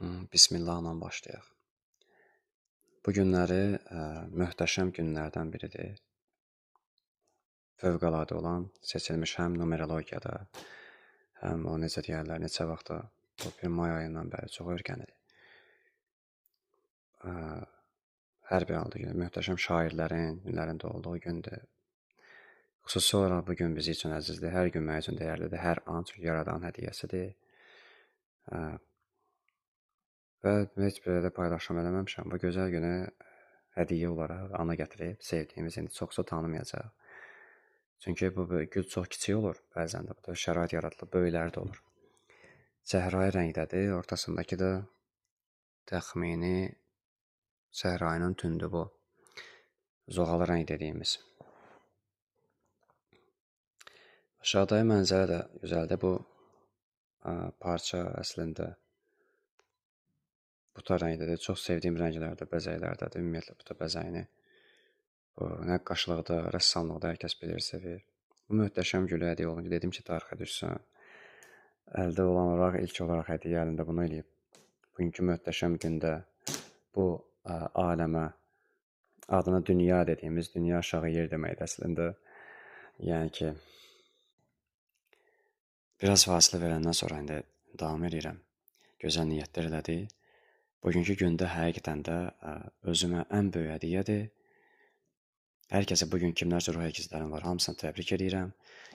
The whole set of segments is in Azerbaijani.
Bismillahla başlayaq. Bu günləri möhtəşəm günlərdən biridir. Fövqəladə olan, seçilmiş həm numerologiyada, həm o necə deyərlər, neçə vaxtda, bu bir may ayından bəri çox örgənilir. Hər bir halda günü möhtəşəm şairlərin günlərində olduğu gündür. Xüsusi olaraq bu gün bizim üçün əzizdir, hər gün mənim üçün dəyərlidir, hər an çünki yaradan hədiyyəsidir. Və heç belə də paylaşım eləməmişəm. Bu gözəl günü hədiyyə olaraq ana gətirib, sevdiyimiz, indi çoxsa tanımayacaq. Çünki bu gül çox kiçik olur, bəzən də bu da şərait yaradılıb, böyükləri də olur. Səhrai rəngdədir, ortasındakı da təxmini səhrayının tündü bu, zoğalı rəng dediyimiz. Aşağıdakı mənzərə də gözəldir. Bu parça əslində buta rəngdədir. Çox sevdiyim rənglərdə, bəzəklərdədir. Ümumiyyətlə buta bəzəyini bu nəqqaşlıqda, rəssamlıqda hər kəs bilir, sevir. Bu möhtəşəm gülü hədiyyə olunca dedim ki, tarixə düşsün. Əldə olan olaraq ilk olaraq hədiyyə əlində bunu eləyib. Bugünkü möhtəşəm gündə bu aləmə adına dünya dediyimiz, dünya aşağı yer deməkdir əslində. Yəni ki, biraz fasilə verəndən sonra indi davam edirəm. Gözəl niyyətlər elədi. Bugünkü gündə həqiqətən də özümə ən böyük hədiyyədir. Hər kəsə bugün kimlərsə ruh əkizlərim var, hamısını təbrik edirəm.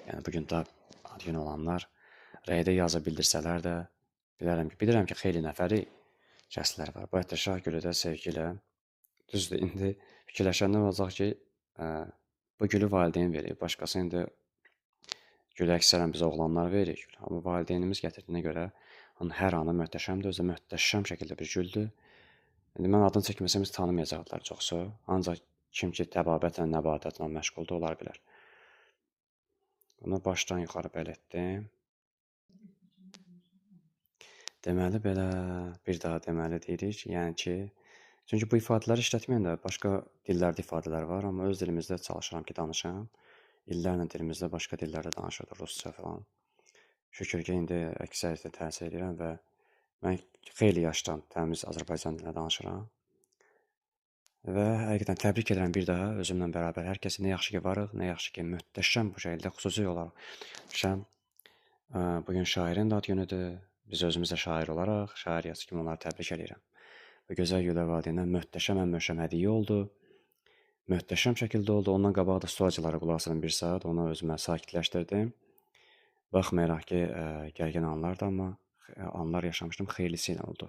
Yəni bugün də ad günü olanlar rəydə yazı bildirsələr də bilirəm ki, xeyli nəfəri kəslər var. Bu hətta şah gülü də sevgi ilə düzdür. İndi fikirləşəndən olacaq ki, bu gülü valideyn verir. Başqası indi gülü əksərən bizə oğlanlar verir. Amma valideynimiz gətirdiyinə görə onun hər anı möhtəşəmdir. Özü möhtəşəm şəkildə bir güldür. İndi mən adını çəkməsəm heç tanımayacaqlar çoxsu. Ancaq kim ki təbabətlə, nəbatətlə məşğuldur, olar bilər. Bunu başdan yuxarı bəl etdim. Deməli, belə bir daha deməli deyirik. Yəni ki, çünki bu ifadələri işlətməyən də başqa dillərdə ifadələr var, amma öz dilimizdə çalışıram ki, danışam. İllərlə dilimizdə başqa dillərdə danışırdı, rusca falan. Şükür ki, indi əksəriyyətlə təhsil edirəm və mən xeyli yaşdan təmiz Azərbaycan dilində danışıram. Və həqiqətən təbrik edirəm bir daha özümlə bərabər hər kəsi. Nə yaxşı ki varıq, nə yaxşı ki möhtəşəm bu şəkildə xüsusi olaraq bugün şairin də ad günüdür. Biz özümüz də şair olaraq, şair yazı kimi onları təbrik edirəm. Və gözəl Gülə valideyndən möhtəşəm hədiyyə oldu. Möhtəşəm şəkildə oldu. Ondan qabaq da storaçılara qulaq asdım bir saat. Onu özümə sakitləşdirdim. Baxmayaraq ki, gərgin anlardı, amma anlar yaşamışdım, xeylisi ilə oldu.